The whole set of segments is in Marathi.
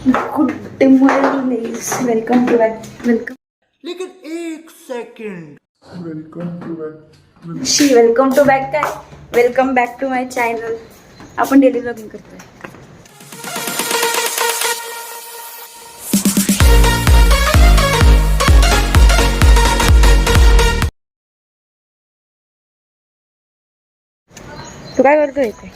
Good morning, welcome to back. लेकिन एक सेकंड. वेलकम टू बॅक काय, welcome back to my channel. आपण डेली ब्लॉगिंग करतोय. तू काय करतोय इथे?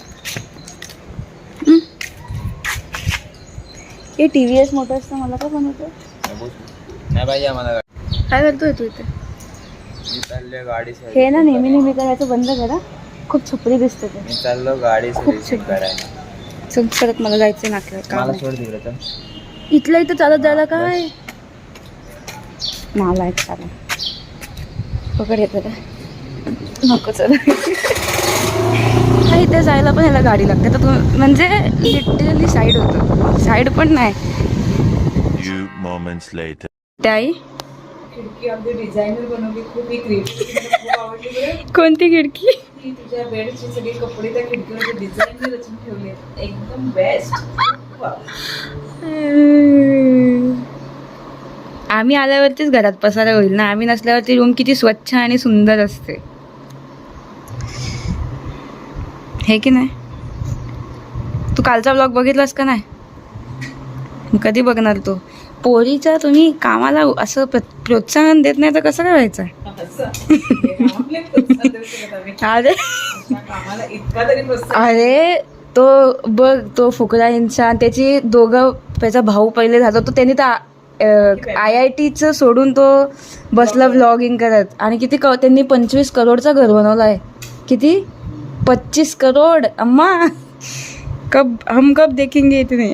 हे TVS मोटर्सचं मला काय बनवतोय? नाही पाहिजे आम्हाला. काय करतोय तू इथे? मी चाललोय गाडी हे ना नेहमी करायचं बंद करा. खूप छपरी दिसते ते. मी चाललो गाडी सर्व्हिसिंग करायला. चल परत मला जायचं नाकलं मला का सोड तिकडे तर. इथल्या इथं चालत जायला काय मला एक चालू पकड येतं का नको चला. इथे जायला पण ह्याला गाडी लागते तर म्हणजे लिटरली साईड होतं, साईड पण नाही. ताई खिडकी अगदी डिझायनर बनवली, खूप ही खूप आवडली. कोणती खिडकी? ती तुझ्या बेडची सगळी कपडे त्या खिडकीवर डिझाईनर रचून ठेवले, एकदम बेस्ट. आम्ही आल्यावरतीच घरात पसारा होईल ना, आम्ही नसल्यावरती रूम किती स्वच्छ आणि सुंदर असते, हे की नाही? तू कालचा ब्लॉग बघितलास का नाही? कधी बघणार तो? पोरीचा तुम्ही कामाला असं प्रोत्साहन देत नाही तर कसं काय व्हायचं? अरे अरे तो बघ, तो फुकरांचा त्याची दोघं, त्याचा भाऊ पहिले झाला तो, त्यांनी तर IITचं सोडून तो बसला व्लॉगिंग करत. आणि किती त्यांनी 25 करोडचा घर बनवला आहे. किती? 25 करोड. अम्मा हम कब देखेंगे इतने?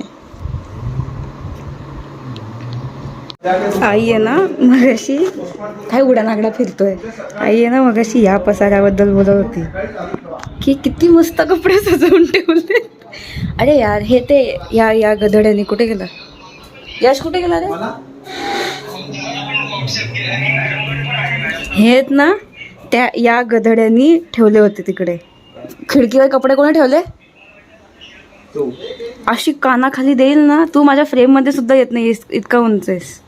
आई आहे ना मगाशी, काय उडानागडा फिरतोय. आई आहे ना मगाशी या पसाऱ्याबद्दल बोलत होती की किती मस्त कपडे सजवून ठेवले. अरे यार हे ते या गधड्याने कुठे गेला? यश कुठे गेला रे? हे आहेत ना त्या या गधड्यांनी ठेवले होते तिकडे खिडकीवर. कपडे कोणी ठेवले? अशी कानाखाली देईल ना तू, माझ्या फ्रेम मध्ये सुद्धा येत नाही, इतका उंच आहेस.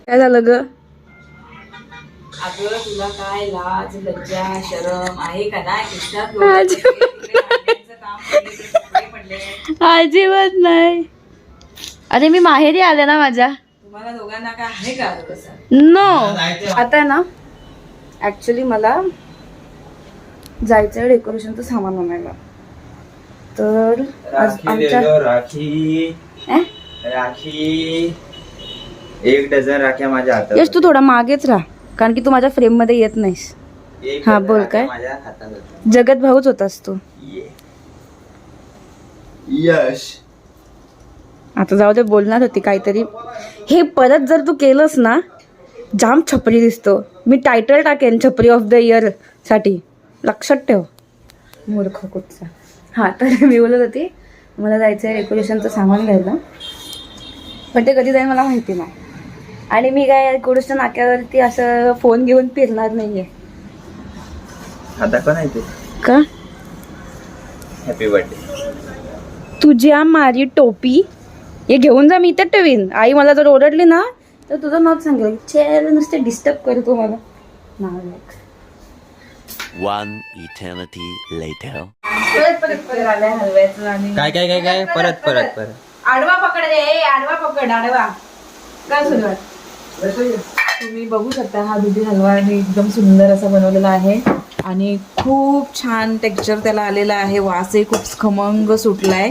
काय झालं ग? अगं तुला काय लाज लज्जा शरम आहे का नाही? अजिबात नाही. अरे मी माहेरी आले ना माझ्या. तुम्हाला दोघांना काय आहे का तसं? नो आता आहे ना, ऍक्च्युली मला जायचं डेकोरेशनचं सामान आणायला. तर आज आमच्या राखी 1 डझन राख्या माझ्या हातात. यश तू थोडा मागेच राहा, कारण की तू माझ्या फ्रेम मध्ये येत नाहीस. हा बोल. काय माझ्या हातात जगत भाऊच होतास तू. यश आता जाऊ दे, बोलणार होती काहीतरी. हे परत जर तू केलंस ना, जाम छपरी दिसतो. मी टायटल टाकेन छपरी ऑफ द इयर साठी, लक्षात ठेव मूर्ख कुठचा. हां तर मी बोलत होती मला जायचं आहे डेकोरेशनचं सामान घ्यायला, पण ते कधी जाईल मला माहिती नाही. आणि मी काय डेकोरेशन नाक्यावरती असं फोन घेऊन फिरणार नाहीये. आता पण आहे ते का? Happy birthday. तुझ्या मारी टोपी हे घेऊन जा, मी इथे ठेवीन. आई मला जर ओरडली ना तर तुझं नाव सांगेल, चेअर नुसते डिस्टर्ब करतो मला. नाव One eternity later. परत आलाय हलव्याचं. आणि काय काय काय काय परत आडवा पकड रे, आडवा पकड, आडवा. काय सुरुवात? तुम्ही बघू शकता हा दुधी हलवा आणि एकदम सुंदर असा बनवलेला आहे आणि खूप छान टेक्स्चर त्याला आलेला आहे. वासही खूप खमंग सुटलाय.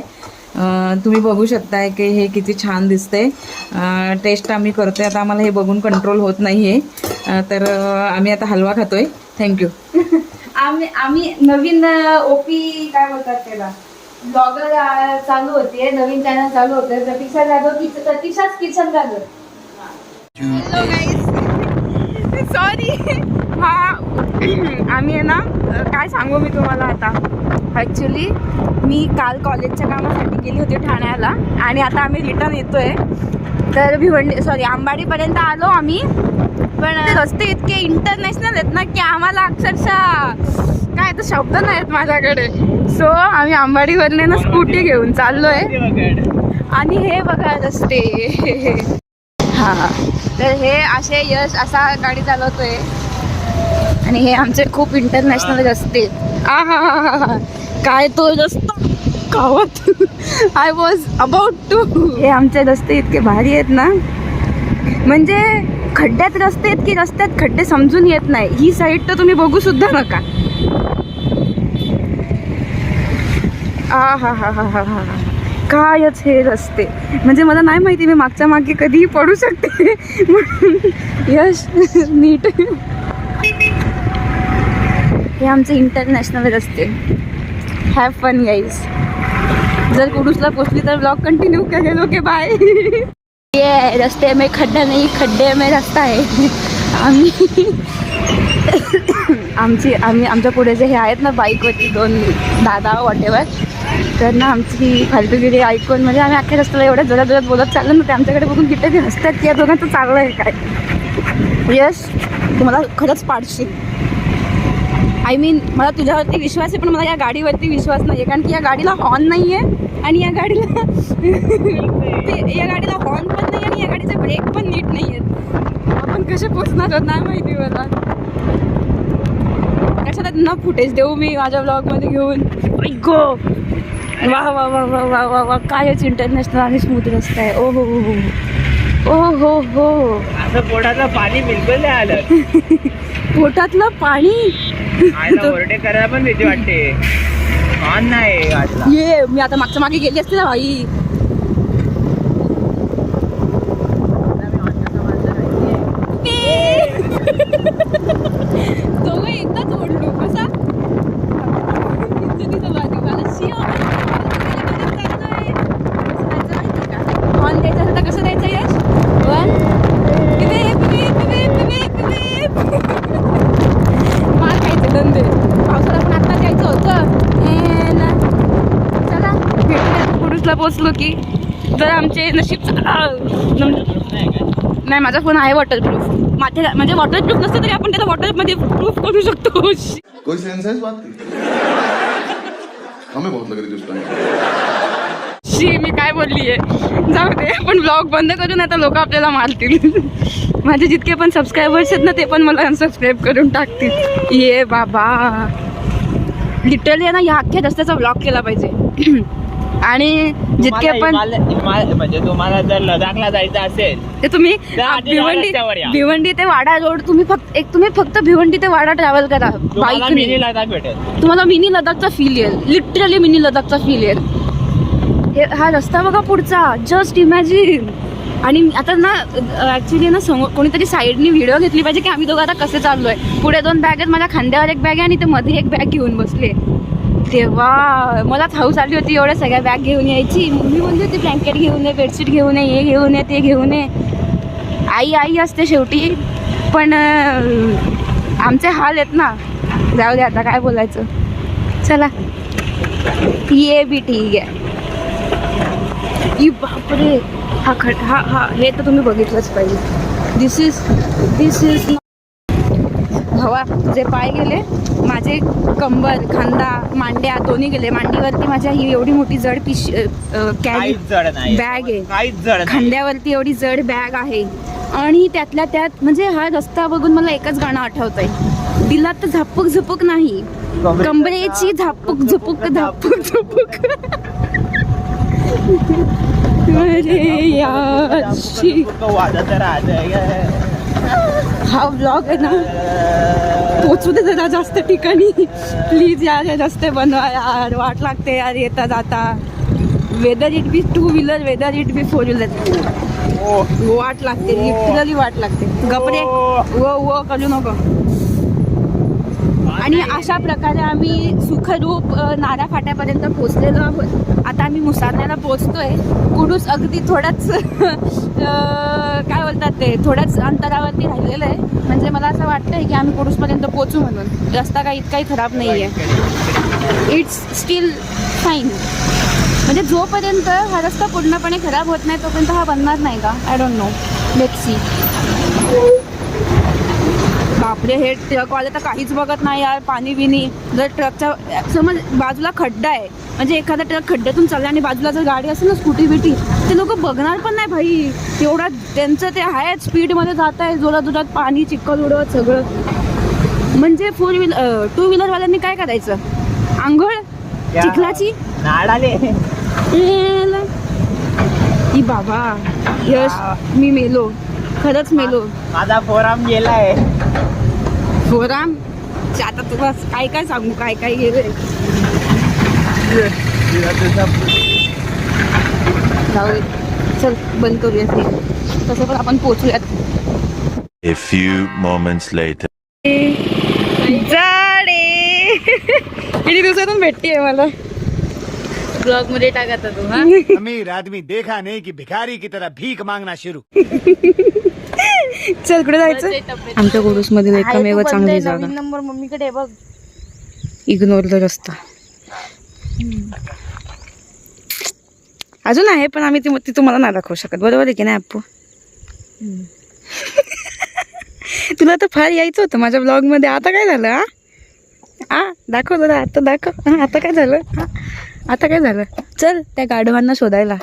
तुम्ही बघू शकताय की हे किती छान दिसतंय. टेस्ट आम्ही करतोय आता, आम्हाला हे बघून कंट्रोल होत नाहीये. तर आम्ही आता हलवा खातोय. थँक्यू. आम्ही नवीन OP काय बोलतात त्याला, ब्लॉगर चालू होते, नवीन चॅनल चालू होते, प्रतीक्षा जाधव, प्रतीक्षाच किचन जाधव. सॉरी. हा आम्ही आहे ना, काय सांगू मी तुम्हाला आता. ॲक्च्युली मी काल कॉलेजच्या कामासाठी गेली होती ठाण्याला आणि आता आम्ही रिटर्न येतोय. तर भिवंडी आंबाडीपर्यंत आलो आम्ही. पण ते रस्ते इतके इंटरनॅशनल आहेत ना की आम्हाला अक्षरशः काय तर शब्द नाहीत माझ्याकडे. सो आम्ही अंबाडीवरने ना स्कूटी घेऊन चाललोय आणि हे बघा रस्ते. हा तर हे असे यश असा गाडी चालवतोय आणि हे आमचे खूप इंटरनॅशनल रस्ते. हा काय तो रस्ता गावात आय वॉज अबाउट टू. हे आमचे रस्ते इतके भारी आहेत ना, म्हणजे खड्ड्यात रस्ते आहेत की रस्त्यात खड्डे समजून येत नाही. ही साईड तर तुम्ही बघू सुद्धा नका. हा कायच हे रस्ते, म्हणजे मला नाही माहिती मी मागच्या मागे कधीही पडू शकते. यश नीट. हे आमचे इंटरनॅशनल रस्ते. Have fun guys. जर कुडूसला पोचली तर ब्लॉग कंटिन्यू करेल. Okay bye. ये रस्ते में खड्डा नहीं, खड्डे में रस्ता है. आम्ही आमच्या पुढे जे हे आहेत ना बाईकवरती दोन दादा वॉटेवर, तर ना आमची फालतूगिरी ऐकून म्हणजे आम्ही अख्ख्या रस्त्याला एवढ्या जोरात जोरात बोलत चाललो ना, ते आमच्याकडे बघून किती ते हसतात की या दोघांचं चाललं आहे काय. यश तुम्हाला खरंच पाडशील. आय मीन मला तुझ्यावरती विश्वास आहे पण मला या गाडीवरती विश्वास नाही आहे, कारण की या गाडीला हॉर्न नाही आहे आणि या गाडीला हॉर्न पण नाही आणि या गाडीचे ब्रेक पण नीट नाही आहेत. आपण कसे पोचणार आहोत नाही माहिती मला. कशाला न फुटेज देऊ मी माझ्या ब्लॉगमध्ये घेऊन. गो वा वा वा वा वा वा वा कायच इंटरनॅशनल आणि स्मूथ रस्ता आहे. ओ हो हो हो ओ हो हो. असं पोटातलं पाणी बिलकुल नाही आलं. पोटातलं पाणी ओरडे करायला पण भीती वाटते. ऑन नाही वाटला. ये मी आता मागच्या मागे गेली असते ना भाई. दोघं एकदाच ओढलो कसा ऑन द्यायचं असेल तर कसं द्यायचं यश. वन मार खायचे धंदे. पावसाला पण आता जायचं होतं. चला भेटूया कुडूसला पोचलो की. जर आमचे नशीब नाही, माझा फोन आहे वॉटरप्रूफ. माथे म्हणजे वॉटरप्रूफ नसतं तरी आपण त्याला वॉटरमध्ये प्रूफ करू शकतो. कोई सेंस है इस बात की? हमें बहुत लग रही थी उस टाइम. शी मी काय बोललीये. जाऊ दे पण ब्लॉग बंद करून आता लोक आपल्याला मारतील. माझे जितके पण सबस्क्रायबर्स आहेत ना ते पण मला अनसबस्क्राईब करून टाकतील. ये बाबा लिटरली ना या अख्ख्या रस्त्याचा ब्लॉग केला पाहिजे. आणि जितके पण म्हणजे तुम्हाला जर लडाखला जायचं असेल ते तुम्ही भिवंडी भिवंडी ते वाडा रोड तुम्ही फक्त भिवंडी ते वाडा ट्रॅव्हल करा बाईकने. मिनी लडाख भेटेल तुम्हाला मिनी लडाखचा फील येईल. लिटरली मिनी लडाखचा फील येईल. हा रस्ता बघा पुढचा. Just imagine. आणि आता ना ॲक्च्युली ना समोर कोणीतरी साईडनी व्हिडिओ घेतली पाहिजे की आम्ही दोघं आता कसे चाललोय. पुढे 2 बॅग आहेत, माझ्या खांद्यावर एक बॅग आहे आणि ते मध्ये एक बॅग घेऊन बसले. तेव्हा मलाच हाऊस आली होती एवढ्या सगळ्या बॅग घेऊन यायची. मम्मी बोलली होती ब्लँकेट घेऊन ये, बेडशीट घेऊन ये, हे घेऊन ये, ते घेऊन ये. आई असते शेवटी. पण आमचे हाल आहेत ना. जाऊ दे आता काय बोलायचं. चला ये बी ठीक आहे. बापरे हा हे तर तुम्ही बघितलंच पाहिजे. दिस इज हवा. जे पाय गेले माझे, कंबर, खांदा, मांड्या दोन्ही गेले. मांडीवरती माझ्या ही एवढी मोठी जड कॅरी बॅग आहे. खांद्यावरती एवढी जड बॅग आहे. आणि त्यातल्या त्यात म्हणजे हा रस्ता बघून मला एकच गाणं आठवतंय. दिलात झापूक झुपूक नाही, कंबरेची झापूक झुपूक झापूक झुपूक. अरे यार हा ब्लॉग आहे ना पोचू दे जरा जास्त ठिकाणी प्लीज यार. हे रस्ते बनवा यार. वाट लागते यार येता जाता. Whether it be 2 wheeler, whether it be 4 wheeler. वाट लागते लिटरली वाट लागते. गपरे वो करू नको. आणि अशा प्रकारे आम्ही सुखरूप नारा फाट्यापर्यंत पोचलेलो आहोत. आता आम्ही मुसारण्याला पोचतोय. कुडूस अगदी थोड्याच काय बोलतात ते थोड्याच अंतरावरती राहिलेलं आहे. म्हणजे मला असं वाटतंय की आम्ही कुडूसपर्यंत पोचू म्हणून. रस्ता काही इतकाही खराब नाही आहे. It's steel fine. म्हणजे जोपर्यंत हा रस्ता पूर्णपणे खराब होत नाही तोपर्यंत हा बनणार नाही का. I don't know. Let's see. बापरे, हे ट्रकवाले तर काहीच बघत नाही यार, पाणी बिनी. जर ट्रकच्या समज बाजूला खड्डा आहे, म्हणजे एखादा ट्रक खड्ड्यातून चालला आणि बाजूला जर गाडी असेल ना स्कूटी बिटी, ते लोक बघणार पण नाही भाई. एवढा त्यांचं ते आहे, स्पीडमध्ये जात आहे, जोरात जोरात पाणी चिखल उडवत सगळं. म्हणजे 2 व्हीलरवाल्यांनी काय करायचं, आंघोळ चिखलाची. नाडाले ई बाबा यश, मी मेलो, खरंच मेलो. माझा फोराम गेलाय. फोराम आता तुला काय काय सांगू, काय काय गेलंय. जाऊ दे. चल बंद करूयात हे, तसं पण आपण पोचूयात. A few moments later. जाडे किती दिवसातून भेटतीये मला. ब्लॉग मध्ये टाकत तू. हा अमीर आदमी देखा नहीं कि भिखारी की तरह भीख मांगना शुरू. चल कुठे जायचं. आमच्या गोडूस मधील एकमेव चांगली जागा. नंबर मम्मीकडे बघ. इग्नोर द रस्ता. अजून आहे पण आम्ही ती तुम्हाला नाही दाखवू शकत, बरोबर आहे की नाही अप्पू. तुला तर फार यायचं होतं माझ्या ब्लॉग मध्ये, आता काय झालं. हा दाखव जरा, आता दाखव. हा आता काय झालं. हा आता काय झालं. चल त्या गाढवांना शोधायला.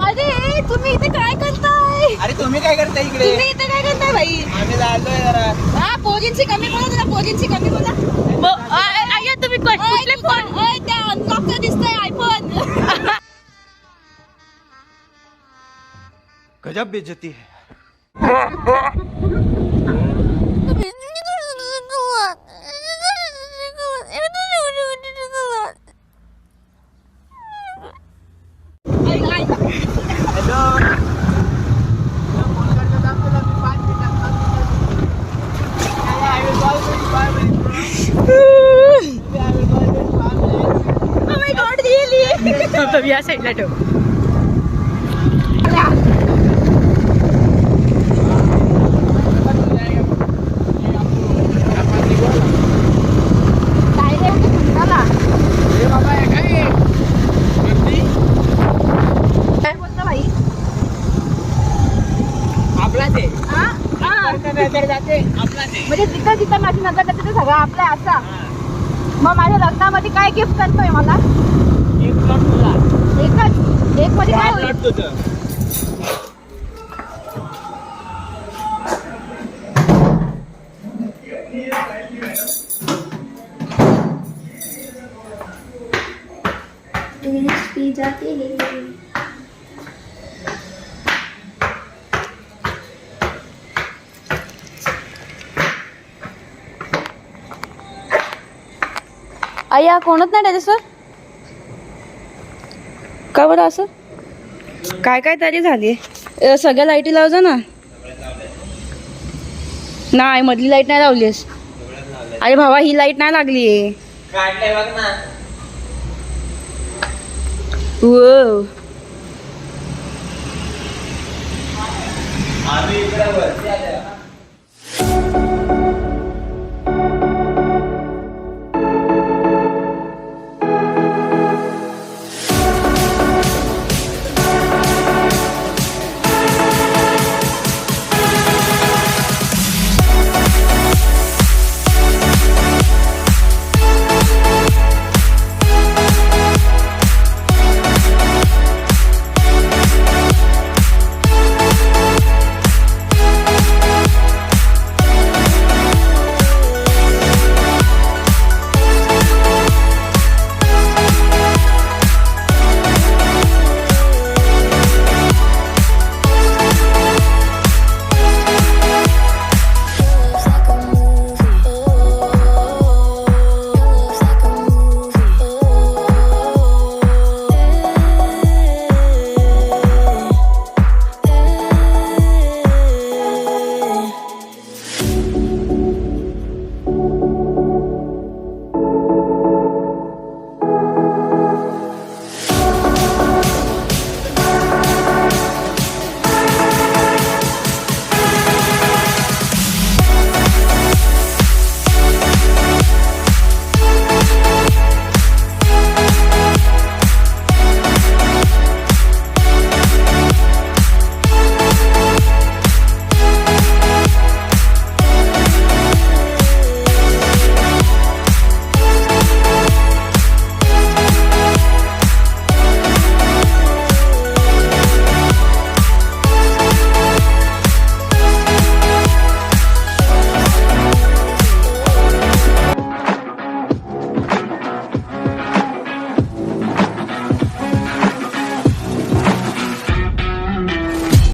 अरे तुम्ही इथे काय करताय. अरे तुम्ही काय करताय इकडे. तुम्ही इथे काय करताय भाई. आम्ही चाललोय जरा. हा पोरींची कमी बोला जरा, पोरींची कमी बोला. तुम्ही कुठले फोन. त्या अनलॉकचा दिसतोय आयफोन. गजब बेइज्जती है. या साईडला ठेव. म्हणजे जिथं जिथं माझी नजर जाते ते सगळं आपलं असा. मग माझ्या लग्नामध्ये काय गिफ्ट करतोय मला. एक मध्ये काय होईल. अय्या कोणच नाही त्याच्यासर. का बरं असं काय काय तरी झाली. सगळ्या लाईटी लावजा ना. नाही मधली लाईट नाही लावलीस. अरे भावा ही लाईट नाही लागली. काढलंय बघ ना. वो आम्ही इकडे वरती